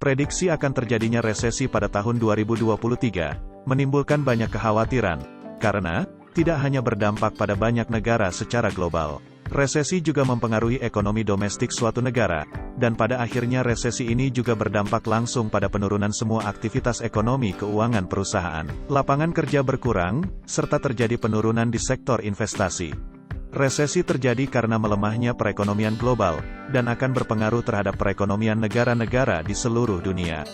prediksi akan terjadinya resesi pada tahun 2023, menimbulkan banyak kekhawatiran, karena tidak hanya berdampak pada banyak negara secara global. Resesi juga mempengaruhi ekonomi domestik suatu negara, dan pada akhirnya resesi ini juga berdampak langsung pada penurunan semua aktivitas ekonomi keuangan perusahaan. Lapangan kerja berkurang, serta terjadi penurunan di sektor investasi. Resesi terjadi karena melemahnya perekonomian global, dan akan berpengaruh terhadap perekonomian negara-negara di seluruh dunia.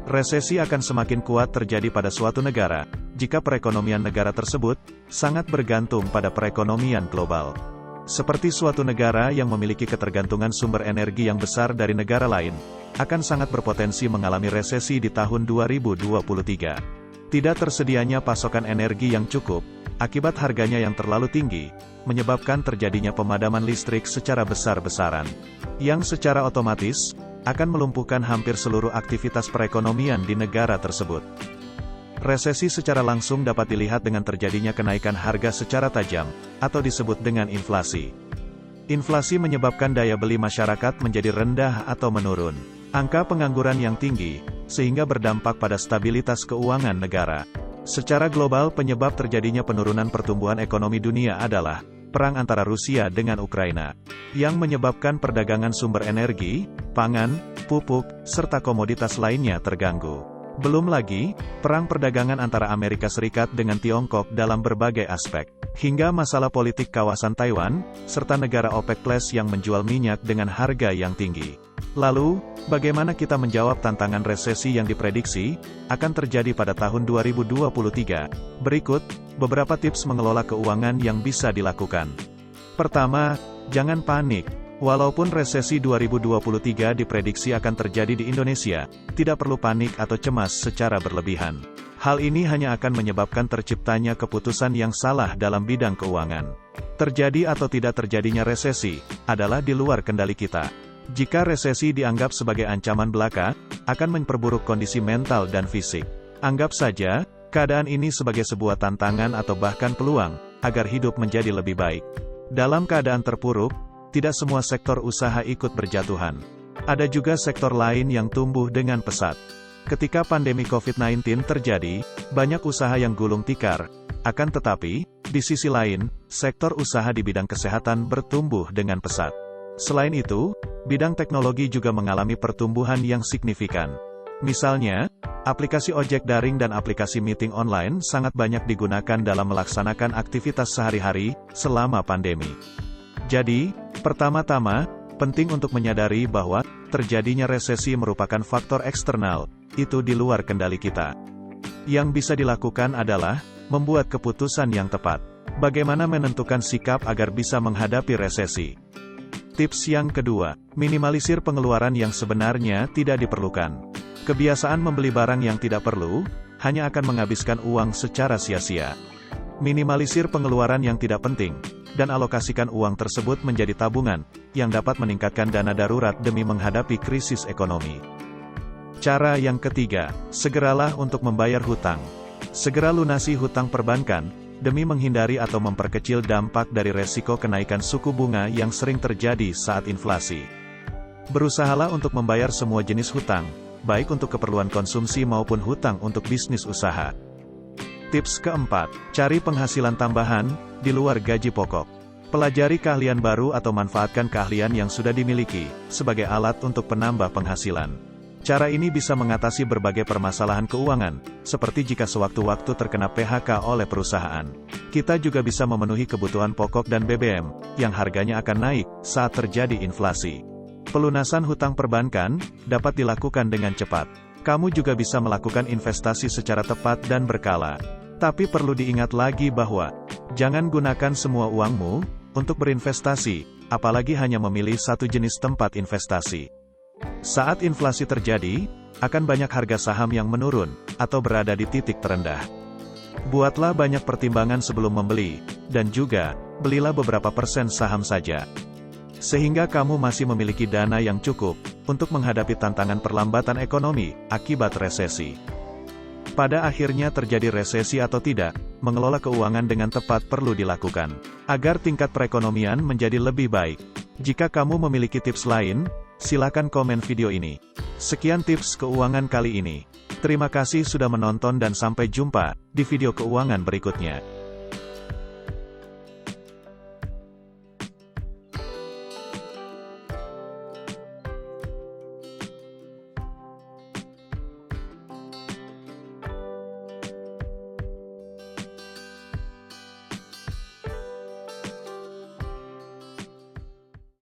Resesi akan semakin kuat terjadi pada suatu negara, jika perekonomian negara tersebut sangat bergantung pada perekonomian global. Seperti suatu negara yang memiliki ketergantungan sumber energi yang besar dari negara lain, akan sangat berpotensi mengalami resesi di tahun 2023. Tidak tersedianya pasokan energi yang cukup, akibat harganya yang terlalu tinggi, menyebabkan terjadinya pemadaman listrik secara besar-besaran, yang secara otomatis akan melumpuhkan hampir seluruh aktivitas perekonomian di negara tersebut. Resesi secara langsung dapat dilihat dengan terjadinya kenaikan harga secara tajam, atau disebut dengan inflasi. Inflasi menyebabkan daya beli masyarakat menjadi rendah atau menurun. Angka pengangguran yang tinggi, sehingga berdampak pada stabilitas keuangan negara. Secara global penyebab terjadinya penurunan pertumbuhan ekonomi dunia adalah perang antara Rusia dengan Ukraina, yang menyebabkan perdagangan sumber energi, pangan, pupuk, serta komoditas lainnya terganggu. Belum lagi, perang perdagangan antara Amerika Serikat dengan Tiongkok dalam berbagai aspek, hingga masalah politik kawasan Taiwan, serta negara OPEC Plus yang menjual minyak dengan harga yang tinggi. Lalu, bagaimana kita menjawab tantangan resesi yang diprediksi akan terjadi pada tahun 2023? Berikut, beberapa tips mengelola keuangan yang bisa dilakukan. Pertama, jangan panik. Walaupun resesi 2023 diprediksi akan terjadi di Indonesia, tidak perlu panik atau cemas secara berlebihan. Hal ini hanya akan menyebabkan terciptanya keputusan yang salah dalam bidang keuangan. Terjadi atau tidak terjadinya resesi adalah di luar kendali kita. Jika resesi dianggap sebagai ancaman belaka, akan memperburuk kondisi mental dan fisik. Anggap saja keadaan ini sebagai sebuah tantangan atau bahkan peluang agar hidup menjadi lebih baik. Dalam keadaan terpuruk, tidak semua sektor usaha ikut berjatuhan. Ada juga sektor lain yang tumbuh dengan pesat. Ketika pandemi COVID-19 terjadi, banyak usaha yang gulung tikar. Akan tetapi, di sisi lain, sektor usaha di bidang kesehatan bertumbuh dengan pesat. Selain itu, bidang teknologi juga mengalami pertumbuhan yang signifikan. Misalnya, aplikasi ojek daring dan aplikasi meeting online sangat banyak digunakan dalam melaksanakan aktivitas sehari-hari selama pandemi. Jadi, pertama-tama, penting untuk menyadari bahwa terjadinya resesi merupakan faktor eksternal, itu di luar kendali kita. Yang bisa dilakukan adalah membuat keputusan yang tepat. Bagaimana menentukan sikap agar bisa menghadapi resesi? Tips yang kedua, minimalisir pengeluaran yang sebenarnya tidak diperlukan. Kebiasaan membeli barang yang tidak perlu hanya akan menghabiskan uang secara sia-sia. Minimalisir pengeluaran yang tidak penting, dan alokasikan uang tersebut menjadi tabungan, yang dapat meningkatkan dana darurat demi menghadapi krisis ekonomi. Cara yang ketiga, segeralah untuk membayar hutang. Segera lunasi hutang perbankan, demi menghindari atau memperkecil dampak dari resiko kenaikan suku bunga yang sering terjadi saat inflasi. Berusahalah untuk membayar semua jenis hutang, baik untuk keperluan konsumsi maupun hutang untuk bisnis usaha. Tips keempat, cari penghasilan tambahan di luar gaji pokok. Pelajari keahlian baru atau manfaatkan keahlian yang sudah dimiliki sebagai alat untuk penambah penghasilan. Cara ini bisa mengatasi berbagai permasalahan keuangan, seperti jika sewaktu-waktu terkena PHK oleh perusahaan. Kita juga bisa memenuhi kebutuhan pokok dan BBM, yang harganya akan naik saat terjadi inflasi. Pelunasan hutang perbankan dapat dilakukan dengan cepat. Kamu juga bisa melakukan investasi secara tepat dan berkala. Tapi perlu diingat lagi bahwa, jangan gunakan semua uangmu untuk berinvestasi, apalagi hanya memilih satu jenis tempat investasi. Saat inflasi terjadi, akan banyak harga saham yang menurun, atau berada di titik terendah. Buatlah banyak pertimbangan sebelum membeli, dan juga, belilah beberapa persen saham saja. Sehingga kamu masih memiliki dana yang cukup, untuk menghadapi tantangan perlambatan ekonomi, akibat resesi. Pada akhirnya terjadi resesi atau tidak, mengelola keuangan dengan tepat perlu dilakukan, agar tingkat perekonomian menjadi lebih baik. Jika kamu memiliki tips lain, Silakan komen video ini. Sekian tips keuangan kali ini. Terima kasih sudah menonton dan sampai jumpa di video keuangan berikutnya.